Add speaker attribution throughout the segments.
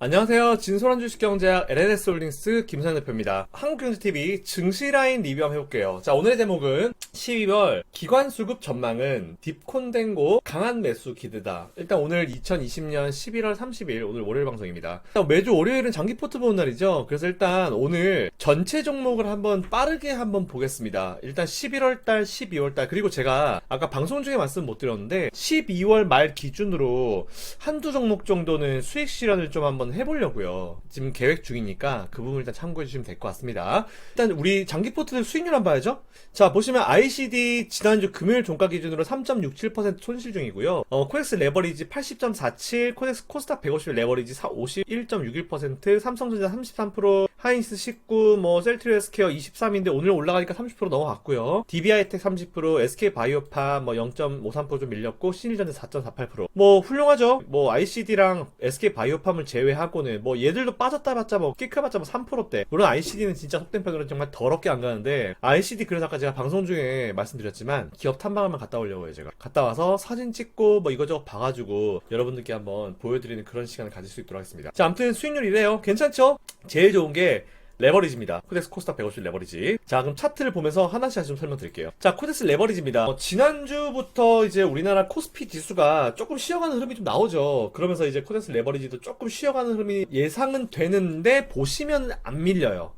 Speaker 1: 안녕하세요. 진솔한 주식경제학 LNS홀딩스 김선 대표입니다. 한국경제TV 증시라인 리뷰 한번 해볼게요. 자, 오늘의 제목은 12월 기관수급 전망은 딥콘덴고 강한 매수 기대다. 일단 오늘 2020년 11월 30일 오늘 월요일 방송입니다. 매주 월요일은 장기 포트 보는 날이죠. 그래서 일단 오늘 전체 종목을 한번 빠르게 한번 보겠습니다. 일단 11월달, 12월달 그리고 제가 아까 방송 중에 말씀 못 드렸는데 12월 말 기준으로 한두 종목 정도는 수익 실현을 좀 한번 해보려고요. 지금 계획 중이니까 그 부분 일단 참고해 주시면 될 것 같습니다. 일단 우리 장기 포트들 수익률 한번 봐야죠. 자, 보시면 ICD 지난주 금요일 종가 기준으로 3.67% 손실 중이고요. 코엑스 레버리지 80.47, 코엑스 코스닥 150 레버리지 51.61%, 삼성전자 33%, 하이닉스 19, 셀트리온스케어 23인데 오늘 올라가니까 30% 넘어갔고요. DB하이텍 30%, SK바이오팜 0.53% 좀 밀렸고, 신일전자 4.48%. 훌륭하죠. ICD랑 SK바이오팜을 제외하고는 얘들도 빠졌다 봤자 끼크봤자 3%대. 물론 ICD는 진짜 속된 편으로 정말 더럽게 안 가는데, ICD 그래서 아까 제가 방송 중에 말씀드렸지만 기업 탐방하면 갔다 오려고요. 제가 갔다 와서 사진 찍고 이거저거 봐가지고 여러분들께 한번 보여드리는 그런 시간을 가질 수 있도록 하겠습니다. 자, 아무튼 수익률 이래요. 괜찮죠? 제일 좋은 게 레버리지입니다. 코덱스 코스닥 150 레버리지. 자, 그럼 차트를 보면서 하나씩 좀 설명드릴게요. 자, 코덱스 레버리지입니다. 지난주부터 이제 우리나라 코스피 지수가 조금 쉬어가는 흐름이 좀 나오죠. 그러면서 이제 코덱스 레버리지도 조금 쉬어가는 흐름이 예상은 되는데 보시면 안 밀려요.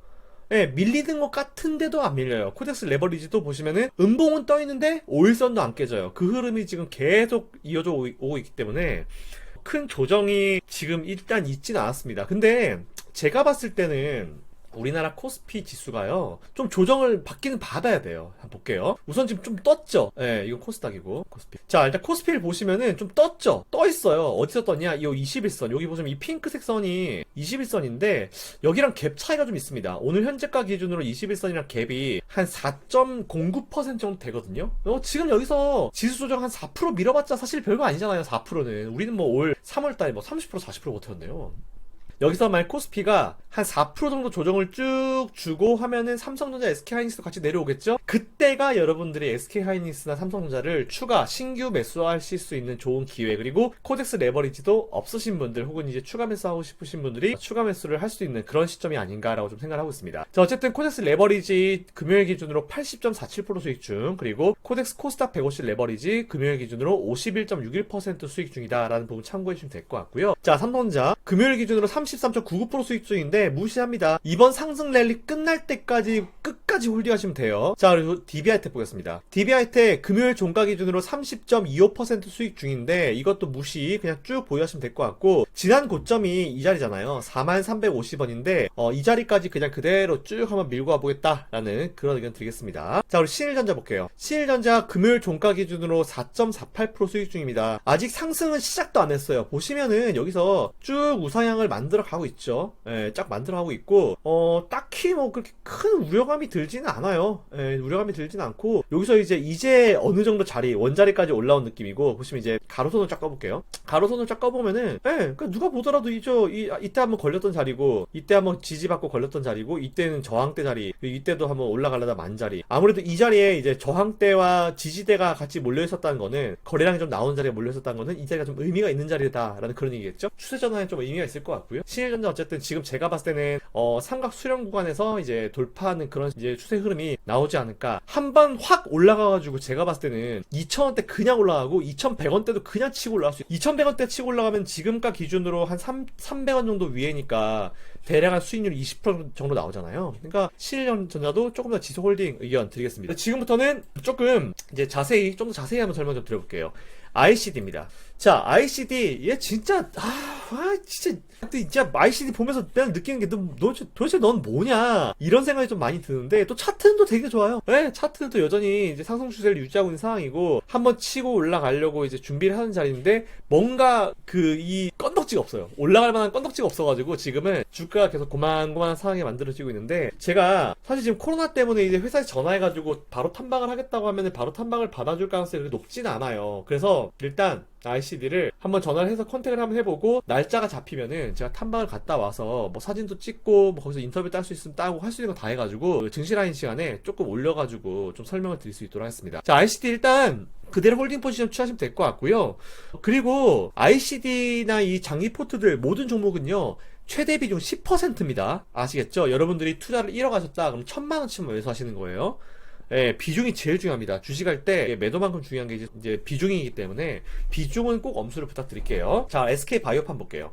Speaker 1: 네, 밀리는 것 같은데도 안 밀려요. 코덱스 레버리지도 보시면은 음봉은 떠있는데 5일선도 안 깨져요. 그 흐름이 지금 계속 이어져 오고 있기 때문에 큰 조정이 지금 일단 있진 않았습니다. 근데 제가 봤을 때는 우리나라 코스피 지수가요, 좀 조정을 받기는 받아야 돼요. 한번 볼게요. 우선 지금 좀 떴죠? 예, 이건 코스닥이고, 코스피. 자, 일단 코스피를 보시면은 좀 떴죠? 떠 있어요. 어디서 떴냐? 이 21선. 여기 보시면 이 핑크색 선이 21선인데, 여기랑 갭 차이가 좀 있습니다. 오늘 현재가 기준으로 21선이랑 갭이 한 4.09% 정도 되거든요? 지금 여기서 지수 조정 한 4% 밀어봤자 사실 별거 아니잖아요, 4%는. 우리는 올 3월달에 30% 40% 버텼네요. 여기서 만약 코스피가 한 4% 정도 조정을 쭉 주고 하면은 삼성전자, SK하이닉스도 같이 내려오겠죠? 그때가 여러분들이 SK하이닉스나 삼성전자를 추가 신규 매수하실 수 있는 좋은 기회, 그리고 코덱스 레버리지도 없으신 분들 혹은 이제 추가 매수하고 싶으신 분들이 추가 매수를 할 수 있는 그런 시점이 아닌가라고 좀 생각을 하고 있습니다. 자, 어쨌든 코덱스 레버리지 금요일 기준으로 80.47% 수익 중, 그리고 코덱스 코스닥 150 레버리지 금요일 기준으로 51.61% 수익 중이다라는 부분 참고해 주시면 될 것 같고요. 자, 삼성전자 금요일 기준으로 33.99% 수익 중인데 무시합니다. 이번 상승 랠리 끝날 때까지 끝까지 홀딩하시면 돼요. 자, 그리고 DB하이텍 보겠습니다. DB하이텍 금요일 종가 기준으로 30.25% 수익 중인데 이것도 무시, 그냥 쭉 보유하시면 될 것 같고, 지난 고점이 이 자리잖아요. 4350원인데 이 자리까지 그냥 그대로 쭉 한번 밀고 와보겠다라는 그런 의견 드리겠습니다. 자, 그리고 신일전자 볼게요. 신일전자 금요일 종가 기준으로 4.48% 수익 중입니다. 아직 상승은 시작도 안 했어요. 보시면은 여기서 쭉 우상향을 만들어 가고 있죠. 예, 쫙 만들어 가고 있고, 딱히 그렇게 큰 우려감이 들지는 않아요. 예, 우려감이 들지는 않고, 여기서 이제 어느 정도 원자리까지 올라온 느낌이고, 보시면 이제 가로선을 쫙 꺼볼게요. 가로선을 쫙 꺼보면은, 예, 그러니까 누가 보더라도 이때 한번 걸렸던 자리고, 이때 한번 지지받고 걸렸던 자리고, 이때는 저항대 자리, 이때도 한번 올라가려다 만 자리. 아무래도 이 자리에 이제 저항대와 지지대가 같이 몰려 있었다는 거는, 거래량이 좀 나온 자리에 몰려 있었다는 거는 이 자리가 좀 의미가 있는 자리다라는 그런 얘기겠죠? 추세 전환에 좀 의미가 있을 것 같고요. 신일전자 어쨌든 지금 제가 봤을 때는 삼각 수렴 구간에서 이제 돌파하는 그런 이제 추세 흐름이 나오지 않을까. 한번 확 올라가가지고 제가 봤을 때는 2,000원대 그냥 올라가고 2,100원대도 그냥 치고 올라갈 수 있어요. 2,100원대 치고 올라가면 지금가 기준으로 한 300원 정도 위에니까 대략 한 수익률 20% 정도 나오잖아요. 그러니까 신일전자도 조금 더 지속 홀딩 의견 드리겠습니다. 지금부터는 조금 이제 좀 더 자세히 한번 설명 좀 드려볼게요. ICD입니다. 자, ICD, 얘 진짜, 진짜 ICD 보면서 맨날 느끼는 게, 도대체 넌 뭐냐? 이런 생각이 좀 많이 드는데, 또 차트는 또 되게 좋아요. 네, 차트는 또 여전히 이제 상승 추세를 유지하고 있는 상황이고, 한번 치고 올라가려고 이제 준비를 하는 자리인데, 뭔가 이 건덕지가 없어요. 올라갈 만한 건덕지가 없어가지고, 지금은 주가가 계속 고만고만한 상황이 만들어지고 있는데, 제가 사실 지금 코로나 때문에 이제 회사에 전화해가지고 바로 탐방을 하겠다고 하면은 바로 탐방을 받아줄 가능성이 그렇게 높지는 않아요. 그래서 일단, ICD를 한번 전화를 해서 컨택을 한번 해보고 날짜가 잡히면은 제가 탐방을 갔다 와서 사진도 찍고 거기서 인터뷰 딸 수 있으면 따고 할 수 있는 거 다 해가지고 증시라인 시간에 조금 올려가지고 좀 설명을 드릴 수 있도록 하겠습니다. 자, ICD 일단 그대로 홀딩 포지션 취하시면 될 것 같고요. 그리고 ICD나 이 장기 포트들 모든 종목은요, 최대 비중 10%입니다. 아시겠죠? 여러분들이 투자를 잃어가셨다 그럼 1000만원치만 매수하시는 거예요. 예, 비중이 제일 중요합니다. 주식할 때 매도만큼 중요한 게 이제 비중이기 때문에 비중은 꼭 엄수를 부탁드릴게요. 자, SK바이오팜 볼게요.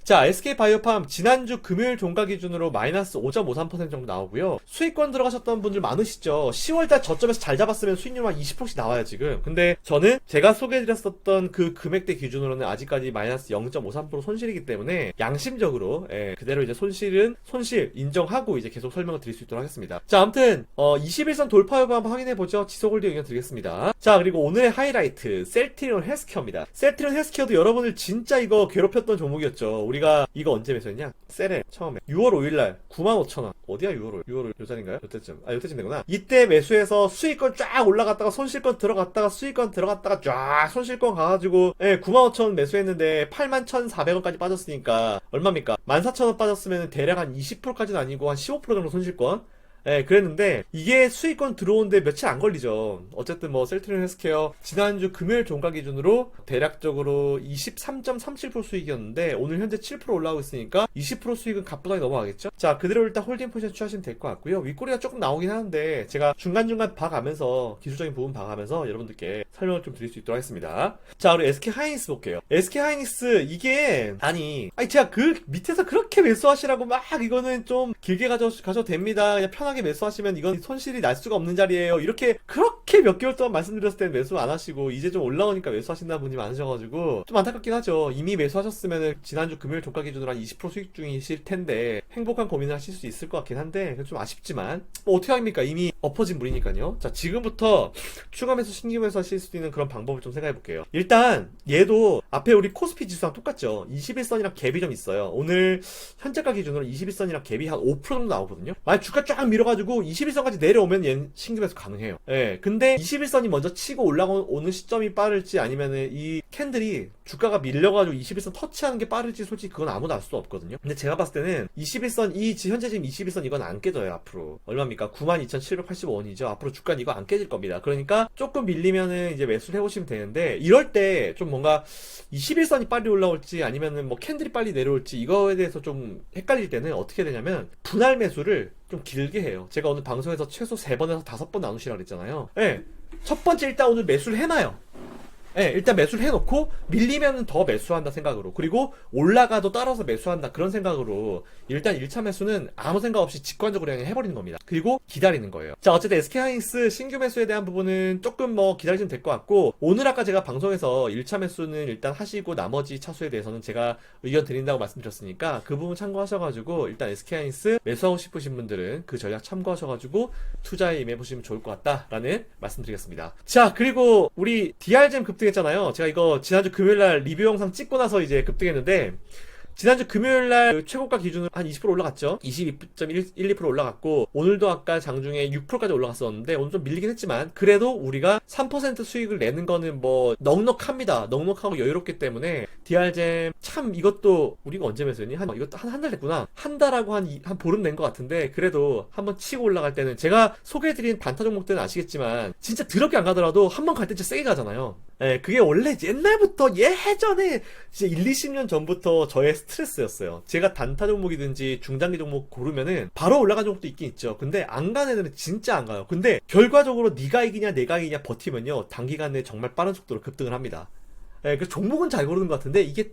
Speaker 1: 자, SK바이오팜 지난주 금요일 종가 기준으로 마이너스 5.53% 정도 나오고요. 수익권 들어가셨던 분들 많으시죠? 10월달 저점에서 잘 잡았으면 수익률 한 20%씩 나와요 지금. 근데 저는 제가 소개해드렸었던 그 금액대 기준으로는 아직까지 마이너스 0.53% 손실이기 때문에 양심적으로 그대로 이제 손실 인정하고 이제 계속 설명을 드릴 수 있도록 하겠습니다. 자, 아무튼 21선 돌파 여부 한번 확인해보죠. 지속홀딩 의견 드리겠습니다. 자, 그리고 오늘의 하이라이트 셀트리온 헬스케어입니다. 셀트리온 헬스케어도 여러분을 진짜 이거 괴롭혔던 종목이었죠. 우리가 이거 언제 매수했냐? 셀에 처음에 6월 5일날 95,000원. 어디야 6월 요 자리인가요? 요때쯤 되구나. 이때 매수해서 수익권 쫙 올라갔다가 손실권 들어갔다가 수익권 들어갔다가 쫙 손실권 가가지고 95,000원 매수했는데 81,400원까지 빠졌으니까 얼마입니까? 14,000원 빠졌으면 대략 한 20%까지는 아니고 한 15% 정도 손실권. 그랬는데 이게 수익권 들어오는데 며칠 안 걸리죠. 어쨌든 뭐 셀트리온 헬스케어 지난주 금요일 종가 기준으로 대략적으로 23.37% 수익이었는데 오늘 현재 7% 올라오고 있으니까 20% 수익은 가뿐하게 넘어가겠죠. 자, 그대로 일단 홀딩 포지션 취하시면 될 것 같고요. 윗꼬리가 조금 나오긴 하는데 제가 중간중간 봐가면서 기술적인 부분 봐가면서 여러분들께 설명을 좀 드릴 수 있도록 하겠습니다. 자, 우리 SK하이닉스 볼게요. SK하이닉스 이게 아니 제가 그 밑에서 그렇게 매수하시라고 막 이거는 좀 길게 가져도 됩니다. 그냥 편하게 매수하시면 이건 손실이 날 수가 없는 자리예요. 이렇게 그렇게 몇 개월 동안 말씀드렸을 때는 매수 안 하시고 이제 좀 올라오니까 매수하신다는 분이 많으셔가지고 좀 안타깝긴 하죠. 이미 매수하셨으면 지난주 금요일 종가 기준으로 한 20% 수익 중이실 텐데 행복한 고민을 하실 수 있을 것 같긴 한데 좀 아쉽지만 뭐 어떻게 합니까? 이미 엎어진 물이니까요. 자, 지금부터 추가 매수 신규 매수 하실 수 있는 그런 방법을 좀 생각해 볼게요. 일단 얘도 앞에 우리 코스피 지수랑 똑같죠. 21선이랑 갭이 좀 있어요. 오늘 현재가 기준으로 21선이랑 갭이 한 5% 정도 나오거든요. 만약 주가 쫙 밀어가지고 21선까지 내려오면 얘는 신규 매수 가능해요. 근데 21선이 먼저 치고 올라오는 시점이 빠를지 아니면은 이 캔들이 주가가 밀려가지고 21선 터치하는 게 빠를지 솔직히 그건 아무도 알 수 없거든요. 근데 제가 봤을 때는 21선 현재 지금 21선 이건 안 깨져요. 앞으로 얼마입니까? 92,785원이죠. 앞으로 주가는 이거 안 깨질 겁니다. 그러니까 조금 밀리면은 이제 매수를 해보시면 되는데 이럴 때 좀 뭔가 21선이 빨리 올라올지 아니면은 뭐 캔들이 빨리 내려올지 이거에 대해서 좀 헷갈릴 때는 어떻게 되냐면 분할 매수를 좀 길게 해요. 제가 오늘 방송에서 최소 3번에서 5번 나누시라고 그랬잖아요. 첫 번째 일단 오늘 매수를 해놔요. 일단 매수를 해놓고 밀리면 더 매수한다 생각으로, 그리고 올라가도 따라서 매수한다 그런 생각으로 일단 1차 매수는 아무 생각 없이 직관적으로 그냥 해버리는 겁니다. 그리고 기다리는 거예요. 자, 어쨌든 SK하이닉스 신규 매수에 대한 부분은 조금 뭐 기다리시면 될 것 같고, 오늘 아까 제가 방송에서 1차 매수는 일단 하시고 나머지 차수에 대해서는 제가 의견 드린다고 말씀드렸으니까 그 부분 참고하셔가지고 일단 SK하이닉스 매수하고 싶으신 분들은 그 전략 참고하셔가지고 투자에 임해보시면 좋을 것 같다라는 말씀드리겠습니다. 자, 그리고 우리 DRGM 급등했잖아요. 제가 이거 지난주 금요일날 리뷰 영상 찍고 나서 이제 급등했는데, 지난주 금요일날 최고가 기준으로 한 20% 올라갔죠. 22.12% 올라갔고, 오늘도 아까 장중에 6%까지 올라갔었는데 오늘 좀 밀리긴 했지만 그래도 우리가 3% 수익을 내는 거는 뭐 넉넉합니다. 넉넉하고 여유롭기 때문에 DRGM 참 이것도 우리가 언제 매수했니? 이것도 한 달 됐구나. 한 달하고 한 보름 낸 것 같은데 그래도 한번 치고 올라갈 때는 제가 소개해드린 단타 종목들은 아시겠지만 진짜 더럽게 안 가더라도 한번 갈 때 진짜 세게 가잖아요. 그게 원래 옛날부터 예전에 진짜 20년 전부터 저의 스트레스였어요. 제가 단타 종목이든지 중장기 종목 고르면은 바로 올라간 종목도 있긴 있죠. 근데 안 가는 애들은 진짜 안 가요. 근데 결과적으로 네가 이기냐 내가 이기냐 버티면요 단기간에 정말 빠른 속도로 급등을 합니다. 그 종목은 잘 고르는 것 같은데 이게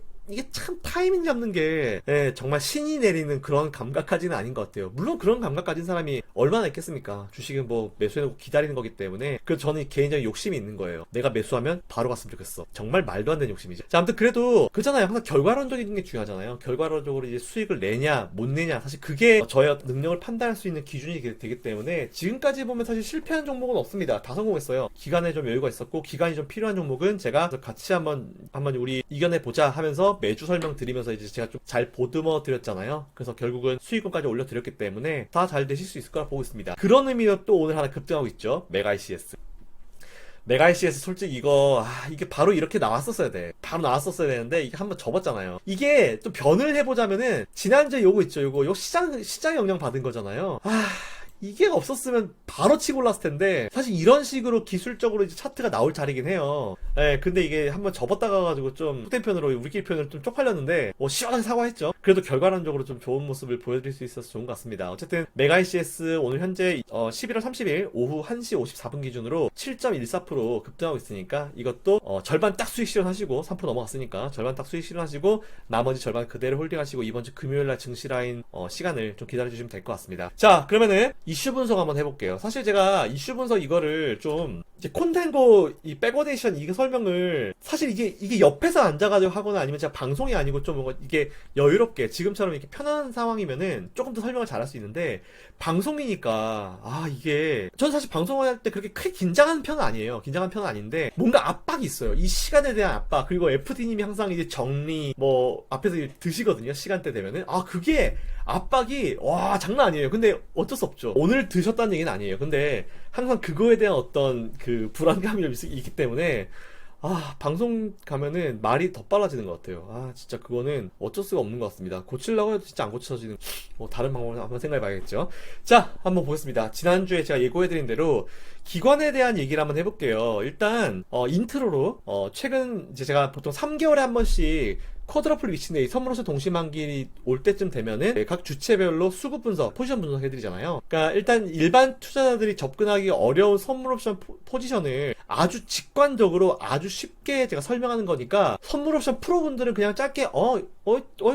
Speaker 1: 참 타이밍 잡는 게 정말 신이 내리는 그런 감각까지는 아닌 것 같아요. 물론 그런 감각 가진 사람이 얼마나 있겠습니까? 주식은 뭐 매수해놓고 기다리는 거기 때문에. 그래서 저는 개인적인 욕심이 있는 거예요. 내가 매수하면 바로 갔으면 좋겠어. 정말 말도 안 되는 욕심이죠. 자, 아무튼 그래도 그렇잖아요. 항상 결과론적인 게 중요하잖아요. 결과론적으로 이제 수익을 내냐 못 내냐, 사실 그게 저의 능력을 판단할 수 있는 기준이 되기 때문에 지금까지 보면 사실 실패한 종목은 없습니다. 다 성공했어요. 기간에 좀 여유가 있었고 기간이 좀 필요한 종목은 제가 같이 한번 우리 이겨내보자 하면서 매주 설명드리면서 이제 제가 좀 잘 보듬어 드렸잖아요. 그래서 결국은 수익금까지 올려드렸기 때문에 다 잘 되실 수 있을 거라 보고 있습니다. 그런 의미로 또 오늘 하나 급등하고 있죠. 메가ICS. 메가ICS 솔직히 이게 바로 이렇게 나왔었어야 돼. 바로 나왔었어야 되는데 이게 한번 접었잖아요. 이게 좀 변을 해보자면은 지난주에 요거 있죠. 요거 시장 영향 받은 거잖아요. 이게 없었으면 바로 치고 올랐을 텐데, 사실 이런 식으로 기술적으로 이제 차트가 나올 자리긴 해요. 예, 근데 이게 한번 접었다가 가지고 좀 속된 편으로 우리끼리 표현을 좀 쪽팔렸는데, 뭐 시원하게 사과했죠. 그래도 결과론적으로 좀 좋은 모습을 보여드릴 수 있어서 좋은 것 같습니다. 어쨌든 메가 ECS 오늘 현재 11월 30일 오후 1시 54분 기준으로 7.14% 급등하고 있으니까 이것도 절반 딱 수익 실현하시고 3% 넘어갔으니까 절반 딱 수익 실현하시고 나머지 절반 그대로 홀딩하시고 이번 주 금요일날 증시 라인 시간을 좀 기다려주시면 될 것 같습니다. 자, 그러면은 이슈 분석 한번 해볼게요. 사실 제가 이슈 분석 이거를 좀 이제 콘텐고 이 백워데이션 이게 설명을 사실 이게 옆에서 앉아가지고 하거나 아니면 제가 방송이 아니고 좀 뭔가 이게 여유롭게 지금처럼 이렇게 편안한 상황이면은 조금 더 설명을 잘할 수 있는데 방송이니까 이게 전 사실 방송할 때 그렇게 크게 긴장하는 편은 아니에요. 긴장한 편은 아닌데 뭔가 압박이 있어요. 이 시간에 대한 압박. 그리고 FD님이 항상 이제 정리 뭐 앞에서 드시거든요. 시간대 되면은 그게 압박이 장난 아니에요. 근데 어쩔 수 없죠. 오늘 드셨다는 얘기는 아니에요. 근데 항상 그거에 대한 어떤 그 불안감이 있기 때문에 방송 가면은 말이 더 빨라지는 것 같아요. 진짜 그거는 어쩔 수가 없는 것 같습니다. 고치려고 해도 진짜 안 고쳐지는, 뭐 다른 방법을 한번 생각해 봐야겠죠. 자, 한번 보겠습니다. 지난주에 제가 예고해드린 대로 기관에 대한 얘기를 한번 해볼게요. 일단, 인트로로, 최근 이제 제가 보통 3개월에 한 번씩 쿼드러플 위치인데 선물옵션 동시만기 올 때쯤 되면은 각 주체별로 수급 분석, 포지션 분석 해드리잖아요. 그러니까 일단 일반 투자자들이 접근하기 어려운 선물옵션 포지션을 아주 직관적으로 아주 쉽게 제가 설명하는 거니까 선물옵션 프로분들은 그냥 짧게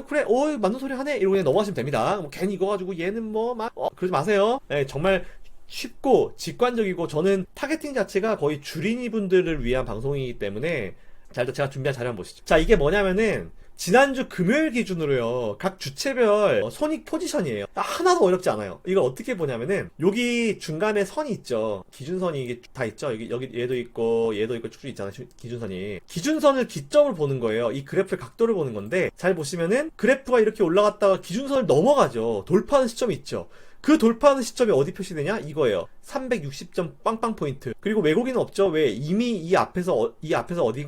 Speaker 1: 그래 맞는 소리 하네 이러고 그냥 넘어가시면 됩니다. 뭐 괜히 이거 가지고 얘는 뭐 막 그러지 마세요. 네, 정말 쉽고 직관적이고 저는 타겟팅 자체가 거의 주린이 분들을 위한 방송이기 때문에 자, 일단 제가 준비한 자료 한번 보시죠. 자, 이게 뭐냐면은 지난주 금요일 기준으로요, 각 주체별 손익 포지션이에요. 하나도 어렵지 않아요. 이걸 어떻게 보냐면은 여기 중간에 선이 있죠. 기준선이 이게 다 있죠. 여기 얘도 있고 쭉쭉 있잖아요. 기준선이. 기준선을 기점으로 보는 거예요. 이 그래프의 각도를 보는 건데 잘 보시면은 그래프가 이렇게 올라갔다가 기준선을 넘어가죠. 돌파하는 시점이 있죠. 그 돌파하는 시점이 어디 표시되냐? 이거예요. 360점 빵빵 포인트. 그리고 외국인은 없죠. 왜? 이미 이 앞에서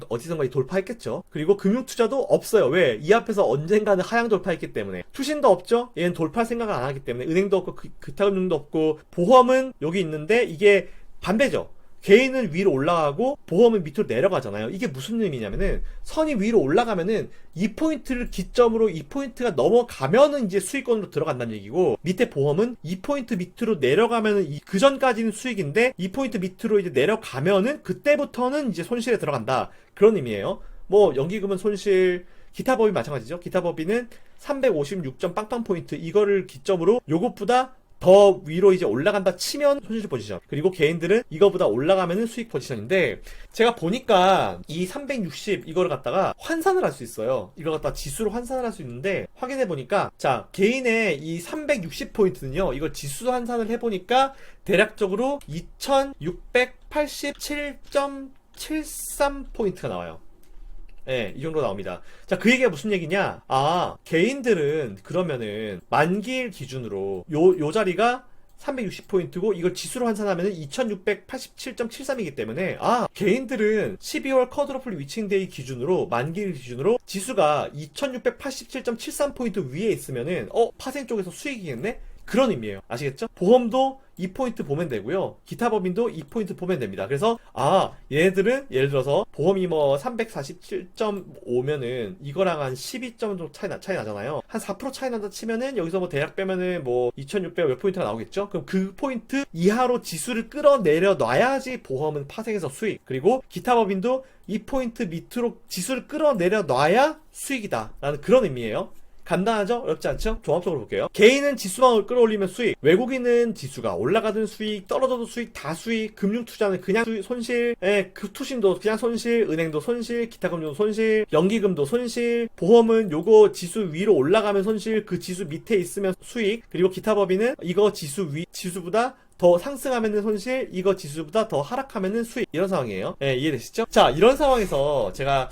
Speaker 1: 어디선가 돌파했겠죠. 그리고 금융투자도 없어요. 왜? 이 앞에서 언젠가는 하향 돌파했기 때문에. 투신도 없죠. 얘는 돌파할 생각을 안 하기 때문에. 은행도 없고 기타금융도 없고 보험은 여기 있는데 이게 반대죠. 개인은 위로 올라가고 보험은 밑으로 내려가잖아요. 이게 무슨 의미냐면은 선이 위로 올라가면은 이 포인트를 기점으로 이 포인트가 넘어가면은 이제 수익권으로 들어간다는 얘기고, 밑에 보험은 이 포인트 밑으로 내려가면은 그 전까지는 수익인데 이 포인트 밑으로 이제 내려가면은 그때부터는 이제 손실에 들어간다, 그런 의미예요. 뭐 연기금은 손실, 기타 법인 마찬가지죠. 기타 법인은 356점 빵빵 포인트, 이거를 기점으로 요것보다 더 위로 이제 올라간다 치면 손실 포지션, 그리고 개인들은 이거보다 올라가면은 수익 포지션인데, 제가 보니까 이 360 이거를 갖다가 환산을 할 수 있어요. 이걸 갖다가 지수로 환산을 할 수 있는데 확인해 보니까, 자, 개인의 이 360 포인트는요, 이걸 지수 환산을 해 보니까 대략적으로 2687.73 포인트가 나와요. 네, 이 정도 나옵니다. 자, 그 얘기가 무슨 얘기냐? 개인들은 그러면은 만기일 기준으로 요 자리가 360포인트고 이걸 지수로 환산하면은 2687.73이기 때문에 개인들은 12월 쿼드러플 위칭데이 기준으로, 만기일 기준으로 지수가 2687.73포인트 위에 있으면은 파생 쪽에서 수익이겠네? 그런 의미예요. 아시겠죠? 보험도 2포인트 보면 되고요. 기타 법인도 2포인트 보면 됩니다. 그래서 얘네들은 예를 들어서 보험이 뭐 347.5면은 이거랑 한 12점 정도 차이 나잖아요. 한 4% 차이 난다 치면은 여기서 뭐 대략 빼면은 뭐 2600 몇 포인트가 나오겠죠? 그럼 그 포인트 이하로 지수를 끌어내려 놔야지 보험은 파생해서 수익, 그리고 기타 법인도 2포인트 밑으로 지수를 끌어내려 놔야 수익이다 라는 그런 의미예요. 간단하죠? 어렵지 않죠? 종합적으로 볼게요. 개인은 지수만 끌어올리면 수익, 외국인은 지수가 올라가든 수익, 떨어져도 수익, 다 수익, 금융투자는 그냥 손실, 그 투신도 그냥 손실, 은행도 손실, 기타금융도 손실, 연기금도 손실, 보험은 요거 지수 위로 올라가면 손실, 그 지수 밑에 있으면 수익, 그리고 기타 법인은 이거 지수보다 더 상승하면은 손실, 이거 지수보다 더 하락하면은 수익, 이런 상황이에요. 이해되시죠? 자, 이런 상황에서 제가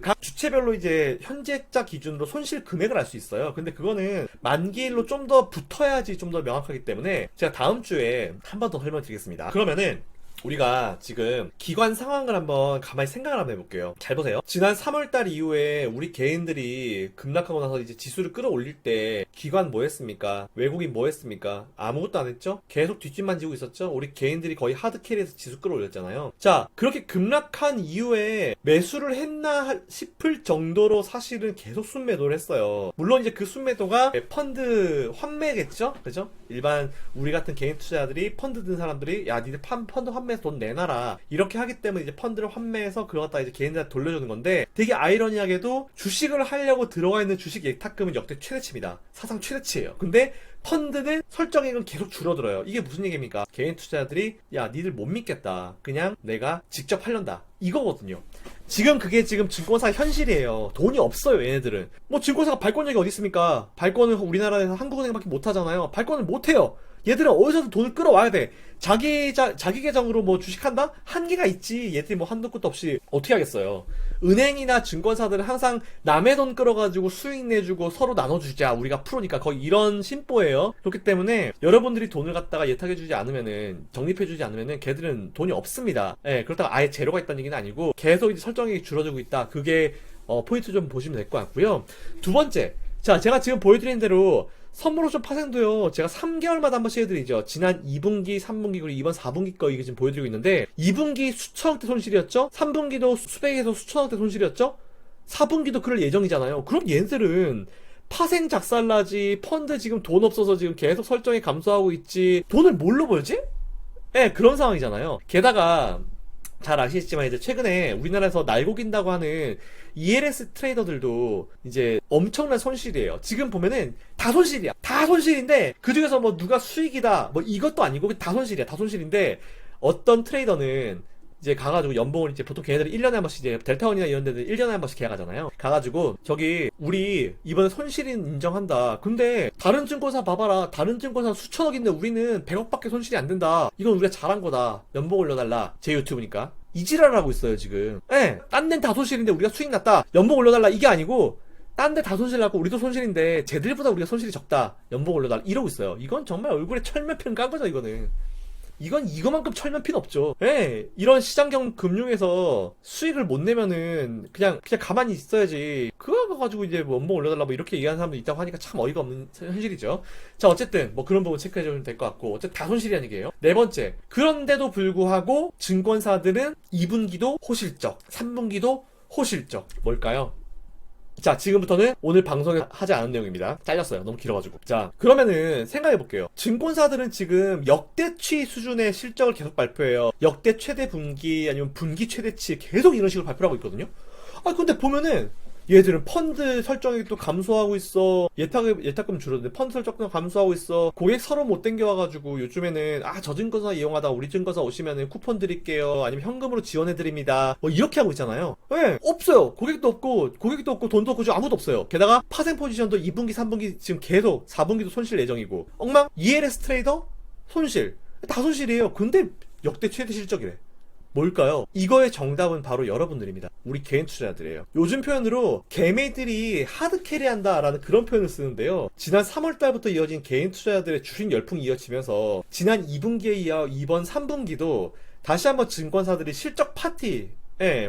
Speaker 1: 각 주체별로 이제 현재자 기준으로 손실 금액을 알 수 있어요. 근데 그거는 만기일로 좀 더 붙어야지 좀 더 명확하기 때문에 제가 다음 주에 한 번 더 설명드리겠습니다. 그러면은 우리가 지금 기관 상황을 한번 가만히 생각을 한번 해볼게요. 잘 보세요. 지난 3월달 이후에 우리 개인들이 급락하고 나서 이제 지수를 끌어올릴 때 기관 뭐 했습니까? 외국인 뭐 했습니까? 아무것도 안 했죠? 계속 뒷짐만 지고 있었죠? 우리 개인들이 거의 하드캐리에서 지수 끌어올렸잖아요. 자, 그렇게 급락한 이후에 매수를 했나 싶을 정도로 사실은 계속 순매도를 했어요. 물론 이제 그 순매도가 펀드 환매겠죠? 그죠? 일반 우리 같은 개인 투자자들이 펀드 든 사람들이 야 니들 펀드 환매해서 돈 내놔라 이렇게 하기 때문에 이제 펀드를 환매해서 그걸 갖다 이제 개인들한테 돌려주는 건데, 되게 아이러니하게도 주식을 하려고 들어가 있는 주식 예탁금은 역대 최대치입니다. 사상 최대치예요. 근데 펀드는 설정액은 계속 줄어들어요. 이게 무슨 얘기입니까? 개인 투자자들이 야 니들 못 믿겠다, 그냥 내가 직접 하련다, 이거거든요. 지금 그게 지금 증권사 현실이에요. 돈이 없어요 얘네들은. 뭐 증권사가 발권력이 어디 있습니까? 발권을 우리나라에서 한국은행밖에 못 하잖아요. 발권을 못 해요. 얘들은 어디서든 돈을 끌어와야 돼. 자기 계정으로 뭐 주식한다? 한계가 있지. 얘들이 뭐 한도 끝도 없이 어떻게 하겠어요. 은행이나 증권사들은 항상 남의 돈 끌어가지고 수익 내주고 서로 나눠주자, 우리가 프로니까, 거의 이런 심보예요. 그렇기 때문에 여러분들이 돈을 갖다가 예탁해주지 않으면은, 적립해주지 않으면은 걔들은 돈이 없습니다. 예, 그렇다고 아예 제로가 있다는 얘기는 아니고 계속 이제 설정액이 줄어들고 있다. 그게 포인트 좀 보시면 될 것 같고요. 두 번째, 자, 제가 지금 보여드린 대로 선물 옵션 파생도요, 제가 3개월마다 한 번씩 해드리죠. 지난 2분기, 3분기, 그리고 이번 4분기 거 이거 지금 보여드리고 있는데, 2분기 수천억대 손실이었죠? 3분기도 수백에서 수천억대 손실이었죠? 4분기도 그럴 예정이잖아요. 그럼 얘들은 파생 작살나지, 펀드 지금 돈 없어서 지금 계속 설정이 감소하고 있지, 돈을 뭘로 벌지? 예, 그런 상황이잖아요. 게다가 잘 아시겠지만 이제 최근에 우리나라에서 날고긴다고 하는 ELS 트레이더들도 이제 엄청난 손실이에요. 지금 보면은 다 손실이야. 다 손실인데 그 중에서 뭐 누가 수익이다 뭐 이것도 아니고 다 손실이야. 다 손실인데 어떤 트레이더는 이제 가가지고 연봉을 이제 보통 걔네들이 1년에 한 번씩 이제 델타원이나 이런 데들 1년에 한 번씩 계약하잖아요. 가가지고 저기 우리 이번에 손실인 인정한다. 근데 다른 증권사 봐봐라. 다른 증권사 수천억인데 우리는 100억밖에 손실이 안 된다. 이건 우리가 잘한 거다. 연봉 올려달라. 제 유튜브니까. 이지랄을 하고 있어요 지금. 예, 딴 데는 다 손실인데 우리가 수익 났다. 연봉 올려달라. 이게 아니고 딴 데 다 손실 났고 우리도 손실인데 쟤들보다 우리가 손실이 적다. 연봉 올려달라. 이러고 있어요. 이건 정말 얼굴에 철면피는 깐 거죠 이거는. 이건 이거만큼 철면피는 없죠. 예, 이런 시장경 금융에서 수익을 못 내면은 그냥 가만히 있어야지. 그거 가지고 이제 뭐 연봉 올려달라 뭐 이렇게 얘기하는 사람도 있다고 하니까 참 어이가 없는 현실이죠. 자, 어쨌든 뭐 그런 부분 체크해주면 될 것 같고, 어쨌든 다 손실이라는 얘기예요. 네 번째, 그런데도 불구하고 증권사들은 2분기도 호실적, 3분기도 호실적. 뭘까요? 자, 지금부터는 오늘 방송에 하지 않은 내용입니다. 잘렸어요. 너무 길어가지고. 자, 그러면은 생각해볼게요. 증권사들은 지금 역대치 수준의 실적을 계속 발표해요. 역대 최대 분기 아니면 분기 최대치 계속 이런 식으로 발표를 하고 있거든요. 아, 근데 보면은 얘들은 펀드 설정이 또 감소하고 있어. 예탁금 줄었는데 펀드 설정도 감소하고 있어. 고객 서로 못 땡겨와가지고 요즘에는 저 증권사 이용하다 우리 증권사 오시면은 쿠폰 드릴게요. 아니면 현금으로 지원해드립니다. 뭐 이렇게 하고 있잖아요. 왜? 없어요. 고객도 없고 돈도 없고 아무도 없어요. 게다가 파생 포지션도 2분기, 3분기 지금 계속 4분기도 손실 예정이고, 엉망. ELS 트레이더 손실. 다 손실이에요. 근데 역대 최대 실적이래. 뭘까요? 이거의 정답은 바로 여러분들입니다. 우리 개인 투자자들이에요. 요즘 표현으로 개미들이 하드캐리한다 라는 그런 표현을 쓰는데요, 지난 3월달부터 이어진 개인 투자자들의 주식 열풍이 이어지면서 지난 2분기에 이어 이번 3분기도 다시 한번 증권사들이 실적 파티,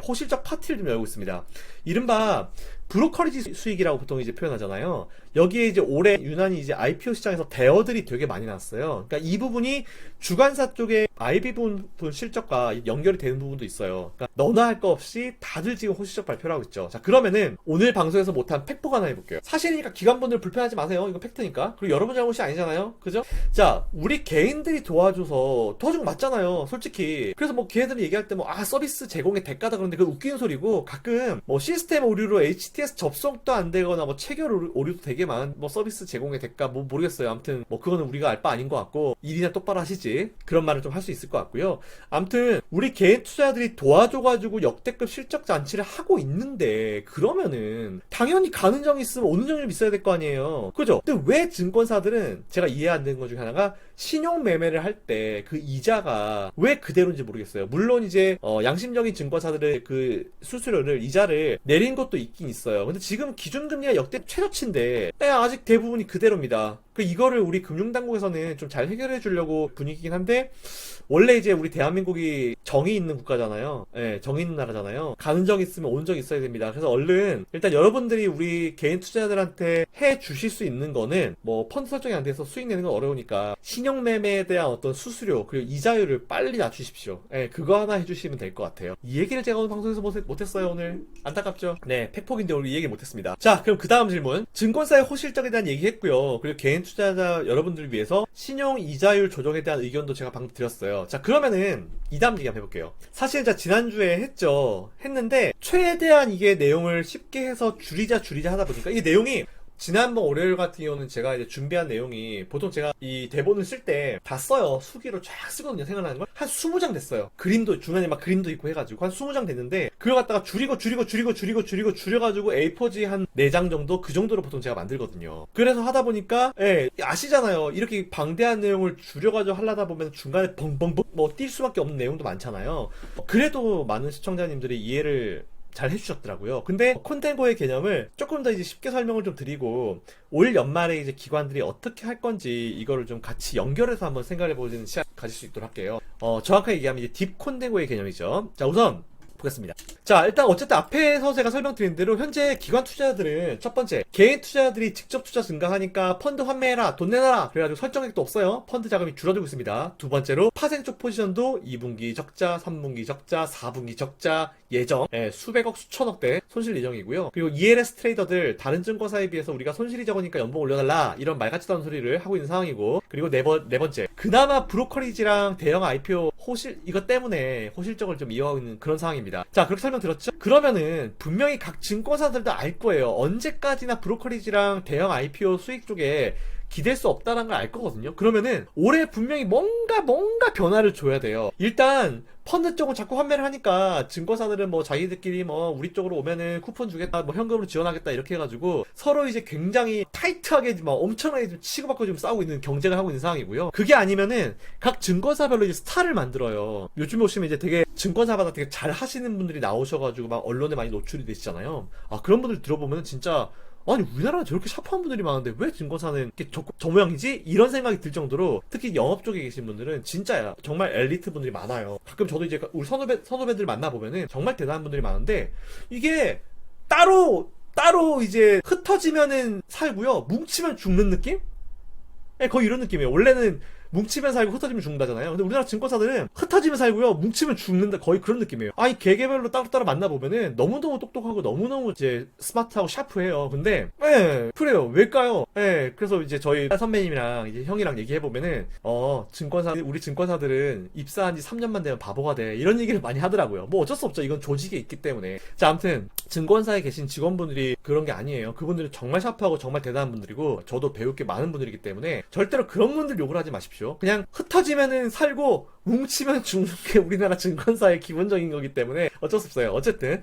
Speaker 1: 호실적 파티를 좀 열고 있습니다. 이른바 브로커리지 수익이라고 보통 이제 표현하잖아요. 여기에 이제 올해 유난히 이제 IPO 시장에서 대어들이 되게 많이 났어요. 그러니까 이 부분이 주관사 쪽에 IB 부분 실적과 연결이 되는 부분도 있어요. 그러니까 너나 할 거 없이 다들 지금 호실적 발표를 하고 있죠. 자, 그러면은 오늘 방송에서 못한 팩폭 하나 해볼게요. 사실이니까 기관분들 불편하지 마세요. 이거 팩트니까. 그리고 여러분 잘못이 아니잖아요. 그죠? 자, 우리 개인들이 도와준 거 맞잖아요. 솔직히. 그래서 뭐 걔네들이 얘기할 때 뭐 서비스 제공의 대가다 그러는데 그건 웃기는 소리고, 가끔 뭐 시스템 오류로 HTS 접속도 안 되거나 뭐 체결 오류도 되게 많은 뭐 서비스 제공의 대가 뭐 모르겠어요. 아무튼 뭐 그거는 우리가 알 바 아닌 것 같고, 일이나 똑바로 하시지. 그런 말을 좀 할 수 있을 것 같고요. 아무튼 우리 개인 투자자들이 도와줘가지고 역대급 실적 잔치를 하고 있는데, 그러면은 당연히 가는 점이 있으면 오는 점이 있어야 될 거 아니에요. 그죠? 근데 왜 증권사들은, 제가 이해 안 되는 것 중에 하나가 신용 매매를 할 때 그 이자가 왜 그대로인지 모르겠어요. 물론 이제 양심적인 증권사들의 그 수수료를, 이자를 내린 것도 있긴 있어요. 근데 지금 기준금리가 역대 최저치인데 아직 대부분이 그대로입니다. 이거를 우리 금융당국에서는 좀 잘 해결해 주려고 분위기긴 한데, 원래 이제 우리 대한민국이 정이 있는 국가잖아요. 예, 정이 있는 나라잖아요. 가는 적 있으면 오는 적 있어야 됩니다. 그래서 얼른 일단 여러분들이 우리 개인 투자자들한테 해 주실 수 있는 거는 뭐 펀드 설정이 안 돼서 수익 내는 건 어려우니까 신용매매에 대한 어떤 수수료 그리고 이자율을 빨리 낮추십시오. 예, 그거 하나 해주시면 될 것 같아요. 이 얘기를 제가 오늘 방송에서 못했어요. 오늘 안타깝죠. 네, 팩폭인데 오늘 이 얘기 못했습니다. 자, 그럼 그 다음 질문. 증권사의 호실적에 대한 얘기했고요. 그리고 개인 투자자 여러분들을 위해서 신용 이자율 조정에 대한 의견도 제가 방금 드렸어요. 자, 그러면은 이 다음 얘기 한번 해볼게요. 사실 제가 지난주에 했는데 최대한 이게 내용을 쉽게 해서 줄이자 하다 보니까 이게 내용이 지난번 월요일 같은 경우는 제가 이제 준비한 내용이 보통 제가 이 대본을 쓸 때 다 써요. 수기로 쫙 쓰거든요. 생각나는 걸. 한 20장 됐어요. 그림도, 중간에 막 그림도 있고 해가지고 한 20장 됐는데 그걸 갖다가 줄여가지고 A4지 한 4장 정도 그 정도로 보통 제가 만들거든요. 그래서 하다 보니까 예, 아시잖아요. 이렇게 방대한 내용을 줄여가지고 하려다 보면 중간에 벙벙벙 뭐 뛸 수밖에 없는 내용도 많잖아요. 그래도 많은 시청자님들이 이해를 잘 해주셨더라고요. 근데 콘텐고의 개념을 조금 더 이제 쉽게 설명을 좀 드리고 올 연말에 이제 기관들이 어떻게 할 건지 이거를 좀 같이 연결해서 한번 생각해보는 시간 가질 수 있도록 할게요. 정확하게 얘기하면 이제 딥 콘텐고의 개념이죠. 자, 우선 보겠습니다. 자, 일단 어쨌든 앞에서 제가 설명드린 대로 현재 기관 투자자들은 첫 번째, 개인 투자자들이 직접 투자 증가하니까 펀드 환매해라, 돈 내놔라 그래가지고 설정액도 없어요. 펀드 자금이 줄어들고 있습니다. 두 번째로 파생 쪽 포지션도 2분기 적자, 3분기 적자, 4분기 적자 예정, 수백억 수천억대 손실 예정이고요. 그리고 ELS 트레이더들 다른 증권사에 비해서 우리가 손실이 적으니까 연봉 올려달라 이런 말같지도 않은 소리를 하고 있는 상황이고, 그리고 네 번째, 그나마 브로커리지랑 대형 IPO 이것 때문에 호실적을 좀 이어가고 있는 그런 상황입니다. 자, 그렇게 설명드렸죠? 그러면은 분명히 각 증권사들도 알 거예요. 언제까지나 브로커리지랑 대형 IPO 수익 쪽에 기댈 수 없다는 걸 알 거거든요. 그러면은 올해 분명히 뭔가 변화를 줘야 돼요. 일단 펀드 쪽은 자꾸 환매를 하니까 증권사들은 뭐 자기들끼리 뭐 우리 쪽으로 오면은 쿠폰 주겠다, 뭐 현금으로 지원하겠다 이렇게 해가지고 서로 이제 굉장히 타이트하게 막 엄청나게 좀 치고받고 지금 싸우고 있는, 경쟁을 하고 있는 상황이고요. 그게 아니면은 각 증권사별로 이제 스타를 만들어요. 요즘에 보시면 이제 되게 증권사마다 되게 잘 하시는 분들이 나오셔가지고 막 언론에 많이 노출이 되시잖아요. 아, 그런 분들 들어보면은 진짜 아니, 우리나라는 저렇게 샤프한 분들이 많은데 왜 증권사는 이렇게 저 모양이지? 이런 생각이 들 정도로, 특히 영업 쪽에 계신 분들은 진짜 정말 엘리트 분들이 많아요. 가끔 저도 이제 우리 선후배들 만나보면은 정말 대단한 분들이 많은데, 이게 따로 이제 흩어지면은 살고요, 뭉치면 죽는 느낌? 네, 거의 이런 느낌이에요. 원래는 뭉치면 살고 흩어지면 죽는다잖아요. 근데 우리나라 증권사들은 흩어지면 살고요, 뭉치면 죽는다, 거의 그런 느낌이에요. 아니, 개개별로 따로따로 만나보면은 너무너무 똑똑하고 너무너무 이제 스마트하고 샤프해요. 근데 그래요. 왜일까요? 그래서 이제 저희 선배님이랑 이제 형이랑 얘기해보면은 우리 증권사들은 입사한 지 3년만 되면 바보가 돼, 이런 얘기를 많이 하더라고요. 뭐 어쩔 수 없죠. 이건 조직에 있기 때문에. 자, 아무튼 증권사에 계신 직원분들이 그런 게 아니에요. 그분들은 정말 샤프하고 정말 대단한 분들이고 저도 배울 게 많은 분들이기 때문에 절대로 그런 분들 욕을 하지 마십시오. 그냥 흩어지면은 살고 뭉치면 죽는 게 우리나라 증권사의 기본적인 거기 때문에 어쩔 수 없어요. 어쨌든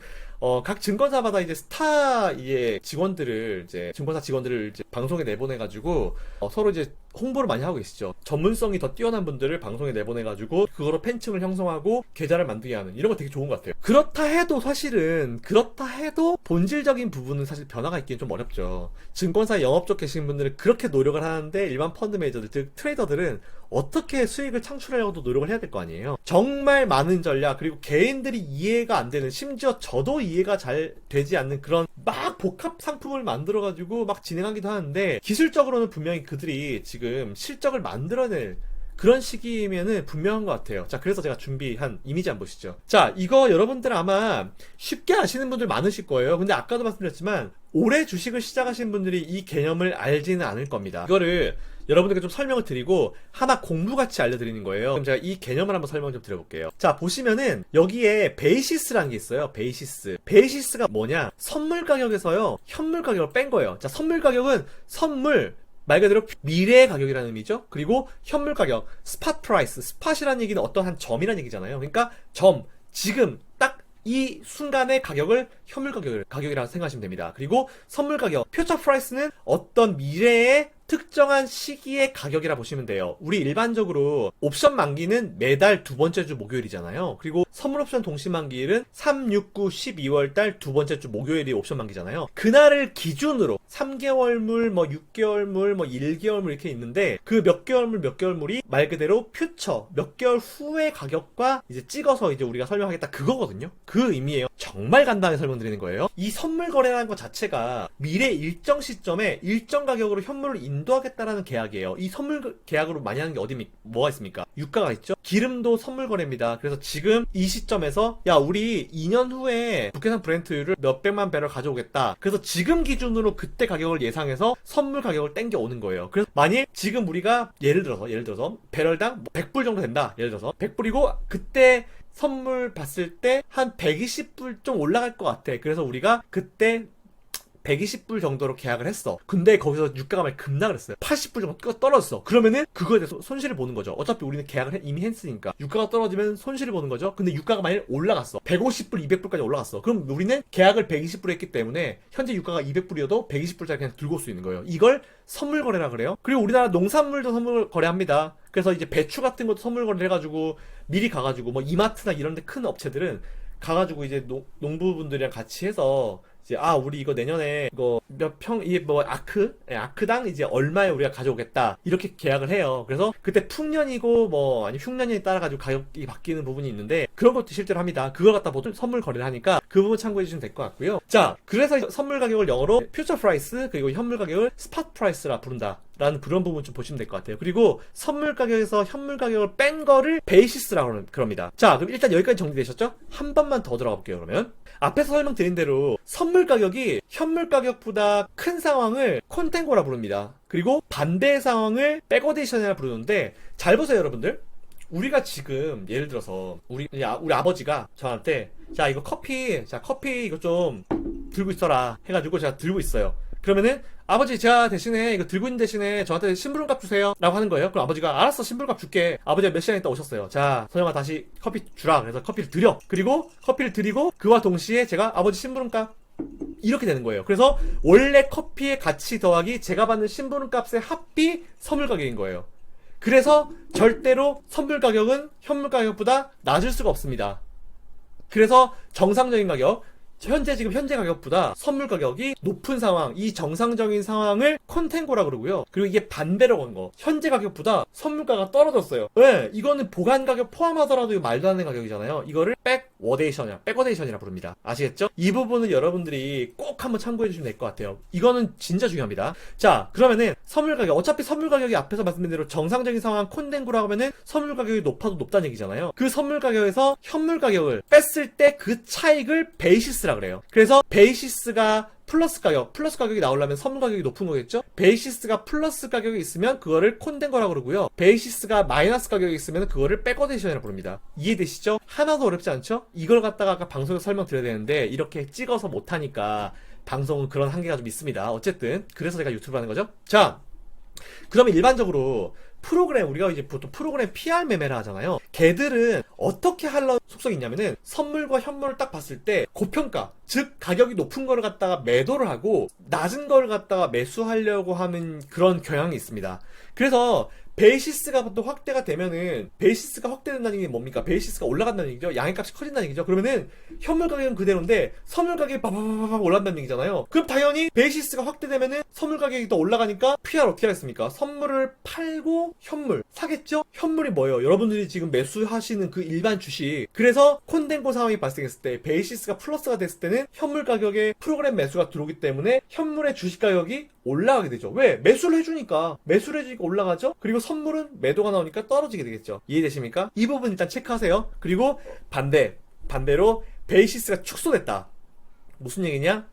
Speaker 1: 각 증권사마다 이제 스타 직원들을 이제 증권사 직원들을 이제 방송에 내보내가지고 서로 이제 홍보를 많이 하고 계시죠. 전문성이 더 뛰어난 분들을 방송에 내보내가지고 그거로 팬층을 형성하고 계좌를 만들게 하는, 이런 거 되게 좋은 것 같아요. 그렇다 해도 본질적인 부분은 사실 변화가 있기는 좀 어렵죠. 증권사 영업 쪽 계신 분들은 그렇게 노력을 하는데 일반 펀드 매니저들, 즉 트레이더들은 어떻게 수익을 창출하려고도 노력을 해야 될 거 아니에요. 정말 많은 전략, 그리고 개인들이 이해가 안 되는, 심지어 저도 이해가 잘 되지 않는 그런 막 복합 상품을 만들어가지고 막 진행하기도 하는데, 기술적으로는 분명히 그들이 지금 실적을 만들어낼 그런 시기면은 분명한 것 같아요. 자, 그래서 제가 준비한 이미지 한번 보시죠. 자, 이거 여러분들 아마 쉽게 아시는 분들 많으실 거예요. 근데 아까도 말씀드렸지만 올해 주식을 시작하신 분들이 이 개념을 알지는 않을 겁니다. 이거를 여러분들께 좀 설명을 드리고 하나 공부같이 알려드리는 거예요. 그럼 제가 이 개념을 한번 설명 좀 드려볼게요. 자, 보시면은 여기에 베이시스라는 게 있어요. 베이시스가 뭐냐? 선물 가격에서요, 현물 가격을 뺀 거예요. 자, 선물 가격은 선물, 말 그대로 미래의 가격이라는 의미죠. 그리고 현물 가격, 스팟 프라이스, 스팟이라는 얘기는 어떤 한 점이라는 얘기잖아요. 그러니까 지금 딱 이 순간의 가격을 현물 가격이라고 생각하시면 됩니다. 그리고 선물 가격, 퓨처 프라이스는 어떤 미래의 특정한 시기의 가격이라 보시면 돼요. 우리 일반적으로 옵션 만기는 매달 두 번째 주 목요일이잖아요. 그리고 선물 옵션 동시 만기일은 3, 6, 9, 12월 달 두 번째 주 목요일이 옵션 만기잖아요. 그날을 기준으로 3개월물, 뭐 6개월물, 뭐 1개월물 이렇게 있는데 그 몇 개월물이 말 그대로 퓨처 몇 개월 후의 가격과 이제 찍어서 이제 우리가 설명하겠다 그거거든요. 그 의미예요. 정말 간단하게 설명드리는 거예요. 이 선물 거래라는 것 자체가 미래 일정 시점에 일정 가격으로 현물을 인도하겠다라는 계약이에요. 이 선물 계약으로 많이 하는 게 뭐가 있습니까? 유가가 있죠? 기름도 선물 거래입니다. 그래서 지금 이 시점에서 야 우리 2년 후에 북해산 브렌트유를 몇백만 배럴 가져오겠다. 그래서 지금 기준으로 그때 가격을 예상해서 선물 가격을 땡겨오는 거예요. 그래서 만일 지금 우리가 예를 들어서 배럴당 100불 정도 된다. 예를 들어서 100불이고 그때 선물 봤을 때 한 120불 좀 올라갈 것 같아. 그래서 우리가 그때 120불 정도로 계약을 했어. 근데 거기서 유가가 많이 급락을 했어요. 80불 정도 떨어졌어. 그러면은 그거에 대해서 손실을 보는 거죠. 어차피 우리는 계약을 이미 했으니까. 유가가 떨어지면 손실을 보는 거죠. 근데 유가가 만약 올라갔어. 150불, 200불까지 올라갔어. 그럼 우리는 계약을 120불 했기 때문에 현재 유가가 200불이어도 120불짜리 그냥 들고 올 수 있는 거예요. 이걸 선물 거래라 그래요. 그리고 우리나라 농산물도 선물 거래합니다. 그래서 이제 배추 같은 것도 선물 거래를 해가지고 미리 가가지고 뭐 이마트나 이런 데 큰 업체들은 가가지고 이제 농부분들이랑 같이 해서 이제 우리 이거 내년에 이거 몇 평 이게 뭐 아크당 이제 얼마에 우리가 가져오겠다 이렇게 계약을 해요. 그래서 그때 풍년이고 뭐 아니 흉년에 따라 가지고 가격이 바뀌는 부분이 있는데 그런 것도 실제로 합니다. 그걸 갖다 보통 선물 거래를 하니까 그 부분 참고해 주시면 될 것 같고요. 자, 그래서 선물 가격을 영어로 퓨처 프라이스 그리고 현물 가격을 스팟 프라이스라 부른다. 라는 그런 부분 좀 보시면 될 것 같아요. 그리고 선물 가격에서 현물 가격을 뺀 거를 베이시스라고 그럽니다. 자, 그럼 일단 여기까지 정리되셨죠? 한 번만 더 들어가 볼게요, 그러면. 앞에서 설명드린 대로 선물 가격이 현물 가격보다 큰 상황을 콘텐고라 부릅니다. 그리고 반대의 상황을 백오데이션이라 부르는데 잘 보세요, 여러분들. 우리가 지금 예를 들어서 우리 아버지가 저한테 자, 이거 커피 이거 좀 들고 있어라 해가지고 제가 들고 있어요. 그러면은 아버지 제가 대신에 이거 들고 있는 대신에 저한테 심부름값 주세요 라고 하는 거예요. 그럼 아버지가 알았어 심부름값 줄게. 아버지가 몇 시간 있다 오셨어요. 자 선영아 다시 커피 주라. 그래서 커피를 드려. 그리고 커피를 드리고 그와 동시에 제가 아버지 심부름값 이렇게 되는 거예요. 그래서 원래 커피의 가치 더하기 제가 받는 심부름값의 합이 선물 가격인 거예요. 그래서 절대로 선물 가격은 현물 가격보다 낮을 수가 없습니다. 그래서 정상적인 가격 지금 현재 가격보다 선물 가격이 높은 상황, 이 정상적인 상황을 콘텐고라 그러고요. 그리고 이게 반대로 간 거. 현재 가격보다 선물가가 떨어졌어요. 왜? 이거는 보관 가격 포함하더라도 이거 말도 안 되는 가격이잖아요. 이거를 백워데이션이라 부릅니다. 아시겠죠? 이 부분은 여러분들이 꼭 한번 참고해 주시면 될 것 같아요. 이거는 진짜 중요합니다. 자, 그러면은 선물 가격. 어차피 선물 가격이 앞에서 말씀드린 대로 정상적인 상황 콘텐고라고 하면은 선물 가격이 높아도 높다는 얘기잖아요. 그 선물 가격에서 현물 가격을 뺐을 때 그 차익을 베이시스라 그래요. 그래서 베이시스가 플러스 가격이 나오려면 선물 가격이 높은 거겠죠? 베이시스가 플러스 가격이 있으면 그거를 콘텐거라고 그러고요. 베이시스가 마이너스 가격이 있으면 그거를 백워데이션이라고 부릅니다. 이해되시죠? 하나도 어렵지 않죠? 이걸 갖다가 아까 방송에서 설명드려야 되는데 이렇게 찍어서 못하니까 방송은 그런 한계가 좀 있습니다. 어쨌든 그래서 제가 유튜브 하는 거죠. 자, 그러면 일반적으로 우리가 이제 보통 프로그램 PR 매매를 하잖아요. 걔들은 어떻게 하려는 속성이 있냐면은 선물과 현물을 딱 봤을 때 고평가, 즉 가격이 높은 거를 갖다가 매도를 하고 낮은 거를 갖다가 매수하려고 하는 그런 경향이 있습니다. 그래서 베이시스가 보통 확대가 되면은 베이시스가 확대된다는 게 뭡니까? 베이시스가 올라간다는 얘기죠. 양의값이 커진다는 얘기죠. 그러면은 현물 가격은 그대로인데 선물 가격이 바바바바 올라간다는 얘기잖아요. 그럼 당연히 베이시스가 확대되면은 선물 가격이 더 올라가니까 PR 어떻게 하겠습니까? 선물을 팔고 현물 사겠죠? 현물이 뭐예요? 여러분들이 지금 매수하시는 그 일반 주식. 그래서 콘덴고 상황이 발생했을 때 베이시스가 플러스가 됐을 때는 현물 가격에 프로그램 매수가 들어오기 때문에 현물의 주식 가격이 올라가게 되죠. 왜? 매수를 해주니까 올라가죠. 그리고 선물은 매도가 나오니까 떨어지게 되겠죠. 이해되십니까? 이 부분 일단 체크하세요. 그리고 반대로 베이시스가 축소됐다. 무슨 얘기냐?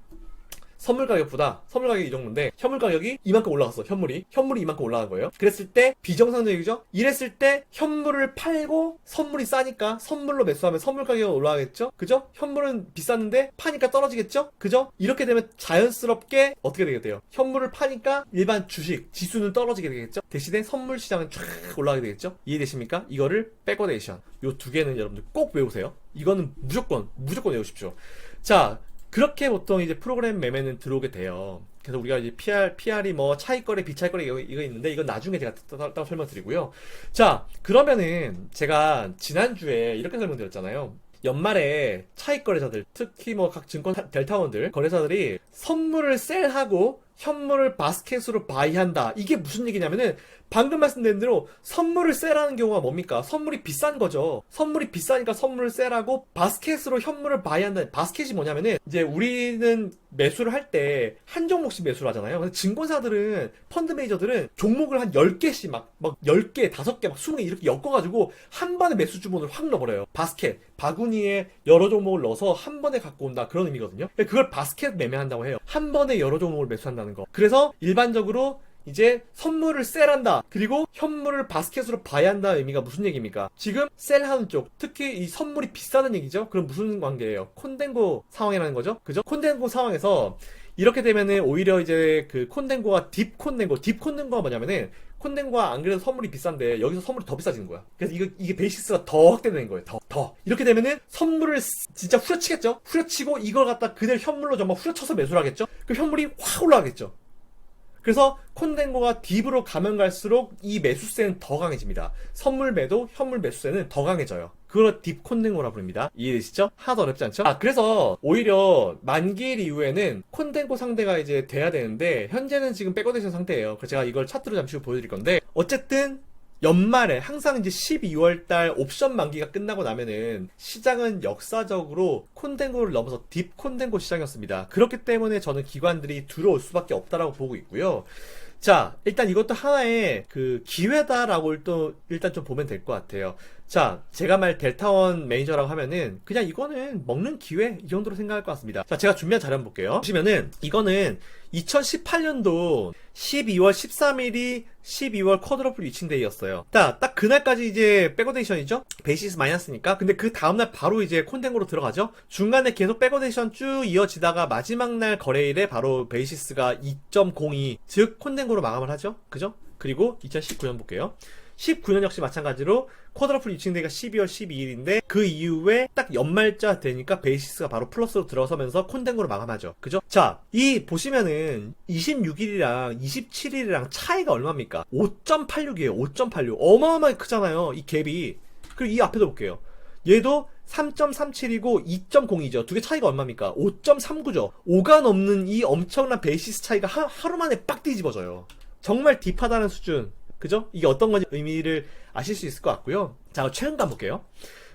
Speaker 1: 선물 가격이 이 정도인데 현물 가격이 이만큼 올라갔어. 현물이 이만큼 올라간 거예요. 그랬을 때 비정상적이죠. 이랬을 때 현물을 팔고 선물이 싸니까 선물로 매수하면 선물 가격이 올라가겠죠. 그죠? 현물은 비쌌는데 파니까 떨어지겠죠. 그죠? 이렇게 되면 자연스럽게 어떻게 되게 돼요? 현물을 파니까 일반 주식 지수는 떨어지게 되겠죠. 대신에 선물 시장은 쫙 올라가게 되겠죠. 이해되십니까? 이거를 백워데이션. 요 두 개는 여러분들 꼭 외우세요. 이거는 무조건 외우십시오. 자, 그렇게 보통 이제 프로그램 매매는 들어오게 돼요. 그래서 우리가 이제 PR이 뭐 차익거래, 비차익거래 이거 있는데 이건 나중에 제가 따로 설명드리고요. 자, 그러면은 제가 지난주에 이렇게 설명드렸잖아요. 연말에 차익거래자들, 특히 뭐 각 증권 델타원들, 거래사들이 선물을 셀하고 현물을 바스켓으로 바이한다. 이게 무슨 얘기냐면은 방금 말씀드린 대로 선물을 셀하는 경우가 뭡니까? 선물이 비싼 거죠. 선물이 비싸니까 선물을 셀하고 바스켓으로 현물을 바이한다. 바스켓이 뭐냐면은 이제 우리는 매수를 할 때 한 종목씩 매수를 하잖아요. 근데 증권사들은 펀드 매니저들은 종목을 한 10개씩 막 10개, 5개, 막 20개 이렇게 엮어가지고 한 번에 매수 주문을 확 넣어버려요. 바스켓, 바구니에 여러 종목을 넣어서 한 번에 갖고 온다. 그런 의미거든요. 그걸 바스켓 매매한다고 해요. 한 번에 여러 종목을 매수한다는 거. 그래서 일반적으로 이제 선물을 셀한다. 그리고 현물을 바스켓으로 봐야 한다는 의미가 무슨 얘기입니까? 지금 셀하는 쪽, 특히 이 선물이 비싸는 얘기죠? 그럼 무슨 관계예요? 콘덴고 상황이라는 거죠? 그죠? 콘덴고 상황에서 이렇게 되면은 오히려 이제 그 콘덴고가 딥콘덴고가 뭐냐면은 콘덴고가 안 그래도 선물이 비싼데 여기서 선물이 더 비싸지는 거야. 그래서 이게 베이시스가 더 확대되는 거예요. 더. 이렇게 되면은 선물을 진짜 후려치겠죠? 후려치고 이걸 갖다 그대로 현물로 정말 후려쳐서 매수를 하겠죠? 그럼 현물이 확 올라가겠죠? 그래서 콘덴고가 딥으로 가면 갈수록 이 매수세는 더 강해집니다. 선물 매도, 현물 매수세는 더 강해져요. 그걸 딥 콘덴고라고 부릅니다. 이해되시죠? 하나도 어렵지 않죠? 그래서 오히려 만기일 이후에는 콘덴고 상대가 이제 돼야 되는데 현재는 지금 백오데이션 상태예요. 그래서 제가 이걸 차트로 잠시 후 보여드릴 건데 어쨌든 연말에 항상 이제 12월달 옵션 만기가 끝나고 나면은 시장은 역사적으로 콘덴고를 넘어서 딥 콘덴고 시장이었습니다. 그렇기 때문에 저는 기관들이 들어올 수밖에 없다라고 보고 있고요. 자, 일단 이것도 하나의 그 기회다라고 또 일단 좀 보면 될 것 같아요. 자, 제가 말 델타원 매니저라고 하면은 그냥 이거는 먹는 기회 이 정도로 생각할 것 같습니다. 자, 제가 준비한 자료 한번 볼게요. 보시면은 이거는 2018년도 12월 13일이 12월 쿼드러플 위칭데이였어요. 딱 그날까지 이제 백오데이션이죠? 베이시스 마이너스니까. 근데 그 다음날 바로 이제 콘덴고로 들어가죠? 중간에 계속 백오데이션 쭉 이어지다가 마지막 날 거래일에 바로 베이시스가 2.02, 즉 콘덴고로 마감을 하죠? 그죠? 그리고 2019년 볼게요. 19년 역시 마찬가지로 쿼드러플 위칭데이가 12월 12일인데 그 이후에 딱 연말자 되니까 베이시스가 바로 플러스로 들어서면서 콘덴고로 마감하죠. 그죠? 자, 이 보시면은 26일이랑 27일이랑 차이가 얼마입니까? 5.86이에요. 5.86. 어마어마하게 크잖아요. 이 갭이. 그리고 이 앞에도 볼게요. 얘도 3.37이고 2.02죠. 두 개 차이가 얼마입니까? 5.39죠. 5가 넘는 이 엄청난 베이시스 차이가 하루 만에 빡 뒤집어져요. 정말 딥하다는 수준. 그죠? 이게 어떤 건지 의미를 아실 수 있을 것 같고요. 자, 최근간 볼게요.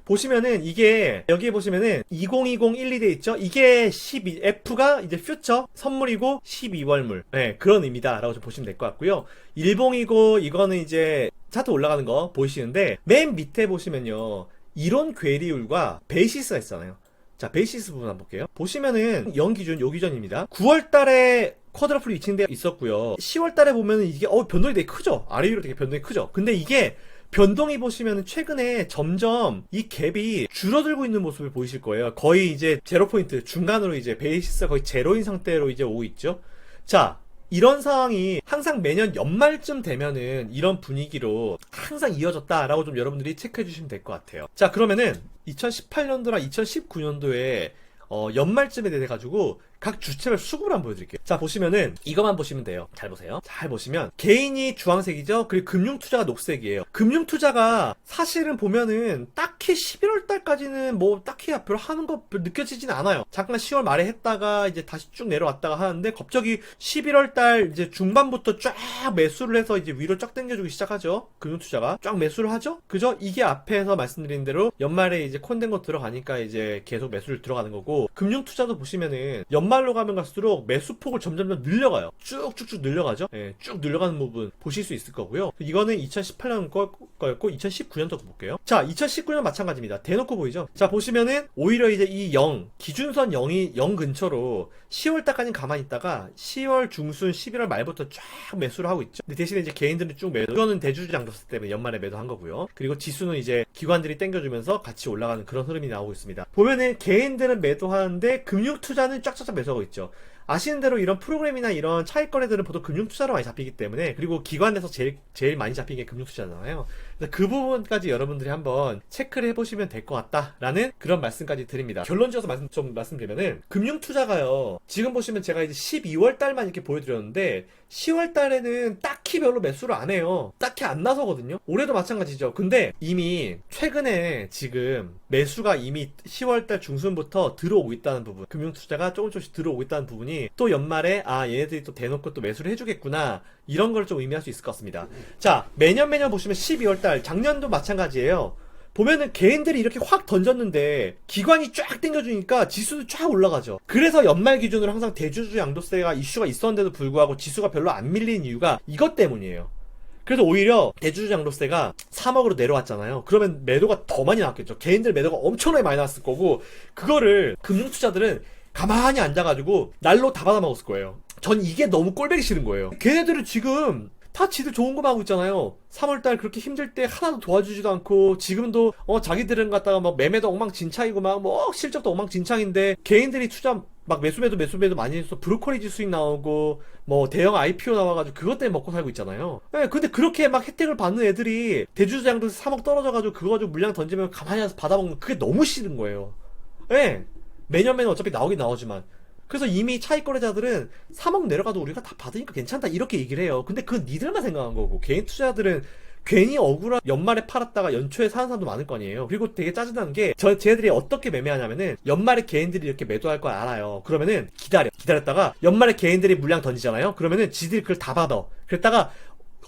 Speaker 1: 보시면은 이게 여기에 보시면은 2020-12돼 있죠? 이게 12F가 이제 퓨처 선물이고 12월물. 네, 그런 의미다라고 좀 보시면 될 것 같고요. 일봉이고 이거는 이제 차트 올라가는 거 보이시는데 맨 밑에 보시면요. 이론 괴리율과 베이시스가 있잖아요. 자, 베이시스 부분 한번 볼게요. 보시면은 연기준, 요 기준입니다. 9월달에 쿼드러플 위칭되어 있었고요. 10월달에 보면은 이게 변동이 되게 크죠. 아래 위로 되게 변동이 크죠. 근데 이게 변동이 보시면은 최근에 점점 이 갭이 줄어들고 있는 모습을 보이실 거예요. 거의 이제 제로 포인트 중간으로 이제 베이시스가 거의 제로인 상태로 이제 오고 있죠. 자, 이런 상황이 항상 매년 연말쯤 되면은 이런 분위기로 항상 이어졌다라고 좀 여러분들이 체크해 주시면 될 것 같아요. 자, 그러면은 2018년도랑 2019년도에 연말쯤에 대해 가지고 각 주체별 수급을 한번 보여드릴게요. 자, 보시면은 이것만 보시면 돼요. 잘 보세요. 잘 보시면 개인이 주황색이죠. 그리고 금융투자가 녹색이에요. 금융투자가 사실은 보면은 딱히 11월 달까지는 뭐 딱히 별로 하는 거 느껴지진 않아요. 잠깐 10월 말에 했다가 이제 다시 쭉 내려왔다가 하는데 갑자기 11월 달 이제 중반부터 쫙 매수를 해서 이제 위로 쫙 당겨주기 시작하죠. 금융투자가 쫙 매수를 하죠. 그죠? 이게 앞에서 말씀드린 대로 연말에 이제 콘덴고 들어가니까 이제 계속 매수를 들어가는 거고, 금융투자도 보시면은 연말로 가면 갈수록 매수폭을 점점 늘려가요. 쭉쭉쭉 늘려가죠. 예, 쭉 늘려가는 부분 보실 수 있을 거고요. 이거는 2018년 거였고 2019년도 볼게요. 자, 2019년 마찬가지입니다. 대놓고 보이죠? 자, 보시면은 오히려 이제 이 0, 기준선 0이 0 근처로 10월 달까지는 가만히 있다가 10월 중순 11월 말부터 쫙 매수를 하고 있죠. 근데 대신에 이제 개인들은 쭉 매도. 이거는 대주주 장독세 때문에 연말에 매도한 거고요. 그리고 지수는 이제 기관들이 땡겨주면서 같이 올라가는 그런 흐름이 나오고 있습니다. 보면은 개인들은 매도하는데 금융투자는 쫙쫙 매수하고 있죠. 아시는 대로 이런 프로그램이나 이런 차익 거래들은 보통 금융투자로 많이 잡히기 때문에, 그리고 기관에서 제일 많이 잡히는 게 금융투자잖아요. 그래서 그 부분까지 여러분들이 한번 체크를 해보시면 될 것 같다라는 그런 말씀까지 드립니다. 결론 지어서 말씀드리면은, 금융투자가요, 지금 보시면 제가 이제 12월 달만 이렇게 보여드렸는데 10월 달에는 딱히 별로 매수를 안 해요. 딱히 안 나서거든요. 올해도 마찬가지죠. 근데 이미 최근에 지금 매수가 이미 10월 달 중순부터 들어오고 있다는 부분, 금융투자가 조금씩 들어오고 있다는 부분이 또 연말에 얘네들이 또 대놓고 또 매수를 해주겠구나, 이런 걸 좀 의미할 수 있을 것 같습니다. 자, 매년 보시면 12월 달, 작년도 마찬가지예요. 보면은 개인들이 이렇게 확 던졌는데 기관이 쫙 땡겨주니까 지수도 쫙 올라가죠. 그래서 연말 기준으로 항상 대주주 양도세가 이슈가 있었는데도 불구하고 지수가 별로 안 밀린 이유가 이것 때문이에요. 그래서 오히려 대주주 양도세가 3억으로 내려왔잖아요. 그러면 매도가 더 많이 나왔겠죠. 개인들 매도가 엄청나게 많이 나왔을 거고, 그거를 금융투자들은 가만히 앉아가지고 날로 다 받아먹었을 거예요. 전 이게 너무 꼴보기 싫은 거예요. 걔네들은 지금 다 지들 좋은 거만 하고 있잖아요. 3월달 그렇게 힘들 때 하나도 도와주지도 않고, 지금도 자기들은 갖다가 막 매매도 엉망진창이고 막 실적도 엉망진창인데, 개인들이 투자 막 매수매도 많이 해서 브로커리지 수익 나오고 뭐 대형 IPO 나와가지고 그것 때문에 먹고 살고 있잖아요. 네, 근데 그렇게 막 혜택을 받는 애들이 대주주장도 3억 떨어져가지고 그거 가지고 물량 던지면 가만히 와서 받아먹는, 그게 너무 싫은 거예요. 네, 매년 어차피 나오긴 나오지만. 그래서 이미 차익거래자들은 3억 내려가도 우리가 다 받으니까 괜찮다, 이렇게 얘기를 해요. 근데 그건 니들만 생각한 거고, 개인 투자자들은 괜히 억울한 연말에 팔았다가 연초에 사는 사람도 많을 거 아니에요. 그리고 되게 짜증나는 게, 쟤네들이 어떻게 매매하냐면은, 연말에 개인들이 이렇게 매도할 걸 알아요. 그러면은 기다렸다가 연말에 개인들이 물량 던지잖아요. 그러면은 지들이 그걸 다 받아. 그랬다가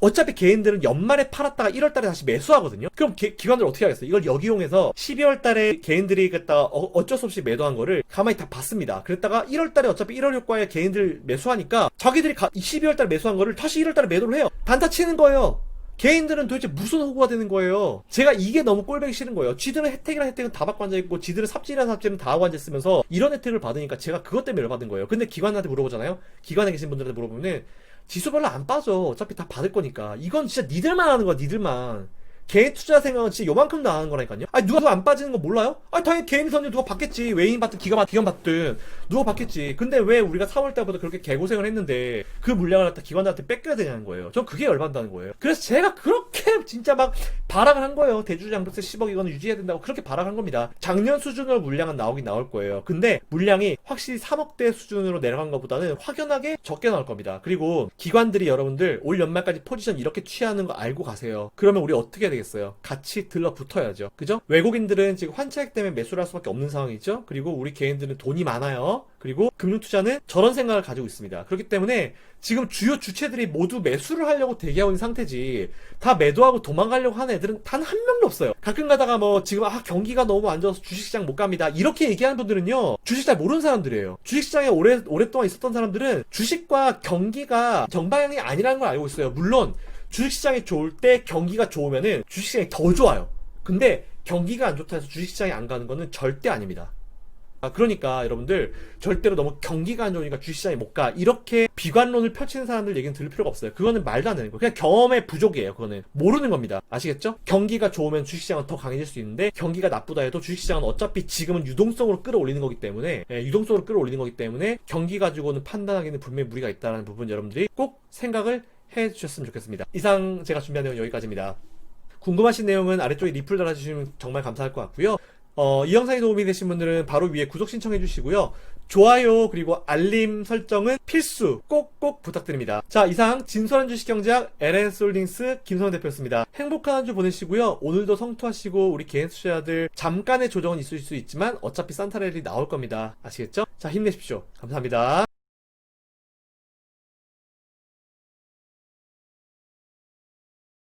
Speaker 1: 어차피 개인들은 연말에 팔았다가 1월달에 다시 매수하거든요. 그럼 기관들 어떻게 하겠어요? 이걸 역이용해서 12월달에 개인들이 그랬다가 어쩔 수 없이 매도한 거를 가만히 다 받습니다. 그랬다가 1월달에 어차피 1월 효과에 개인들 매수하니까 자기들이 12월달에 매수한 거를 다시 1월달에 매도를 해요. 단타 치는 거예요. 개인들은 도대체 무슨 호구가 되는 거예요? 제가 이게 너무 꼴보기 싫은 거예요. 지들은 혜택은 다 받고 앉아있고, 지들은 삽질은 다 하고 앉아있으면서 이런 혜택을 받으니까 제가 그것 때문에 열받은 거예요. 근데 기관한테 물어보잖아요? 기관에 계신 분들한테 물어보면 지수 별로 안 빠져. 어차피 다 받을 거니까. 이건 진짜 니들만 하는 거야, 니들만. 개인 투자 생각은 진짜 요만큼도 안 하는 거라니까요. 아니, 누가 안 빠지는 거 몰라요? 아니, 당연히 개인 선율 누가 받겠지. 외인 받든 기관 받든 누가 받겠지. 근데 왜 우리가 3월 달부터 그렇게 개고생을 했는데 그 물량을 갖다 기관들한테 뺏겨야 되냐는 거예요. 전 그게 열받는다는 거예요. 그래서 제가 그렇게 진짜 막 발악을 한 거예요. 대주주 양도세 10억 이거는 유지해야 된다고 그렇게 발악한 겁니다. 작년 수준으로 물량은 나오긴 나올 거예요. 근데 물량이 확실히 3억대 수준으로 내려간 것보다는 확연하게 적게 나올 겁니다. 그리고 기관들이 여러분들 올 연말까지 포지션 이렇게 취하는 거 알고 가세요. 그러면 우리 어떻게 해야 되겠어요? 같이 들러붙어야죠. 그죠? 외국인들은 지금 환차익 때문에 매수를 할 수밖에 없는 상황이죠. 그리고 우리 개인들은 돈이 많아요. 그리고 금융투자는 저런 생각을 가지고 있습니다. 그렇기 때문에 지금 주요 주체들이 모두 매수를 하려고 대기하고 있는 상태지, 다 매도하고 도망가려고 하는 애들은 단 한 명도 없어요. 가끔 가다가 뭐 지금 경기가 너무 안 좋아서 주식시장 못 갑니다, 이렇게 얘기하는 분들은요, 주식 잘 모르는 사람들이에요. 주식시장에 오랫동안 있었던 사람들은 주식과 경기가 정방향이 아니라는 걸 알고 있어요. 물론 주식시장이 좋을 때 경기가 좋으면은 주식시장이 더 좋아요. 근데 경기가 안 좋다 해서 주식시장에 안 가는 거는 절대 아닙니다. 그러니까 여러분들 절대로 너무 경기가 안 좋으니까 주식시장에 못 가, 이렇게 비관론을 펼치는 사람들 얘기는 들을 필요가 없어요. 그거는 말도 안 되는 거예요. 그냥 경험의 부족이에요. 그거는 모르는 겁니다. 아시겠죠? 경기가 좋으면 주식시장은 더 강해질 수 있는데, 경기가 나쁘다 해도 주식시장은 어차피 지금은 유동성으로 끌어올리는 거기 때문에, 유동성으로 끌어올리는 거기 때문에 경기 가지고는 판단하기는 분명히 무리가 있다는 부분 여러분들이 꼭 생각을 해주셨으면 좋겠습니다. 이상 제가 준비한 내용 여기까지입니다. 궁금하신 내용은 아래쪽에 리플 달아주시면 정말 감사할 것 같고요. 이 영상이 도움이 되신 분들은 바로 위에 구독 신청해 주시고요. 좋아요 그리고 알림 설정은 필수 꼭꼭 부탁드립니다. 자, 이상 진솔한 주식경제학 LNS홀딩스 김성현 대표였습니다. 행복한 한 주 보내시고요. 오늘도 성투하시고, 우리 개인 투자자들 잠깐의 조정은 있을 수 있지만 어차피 산타랠리 나올 겁니다. 아시겠죠? 자, 힘내십시오. 감사합니다.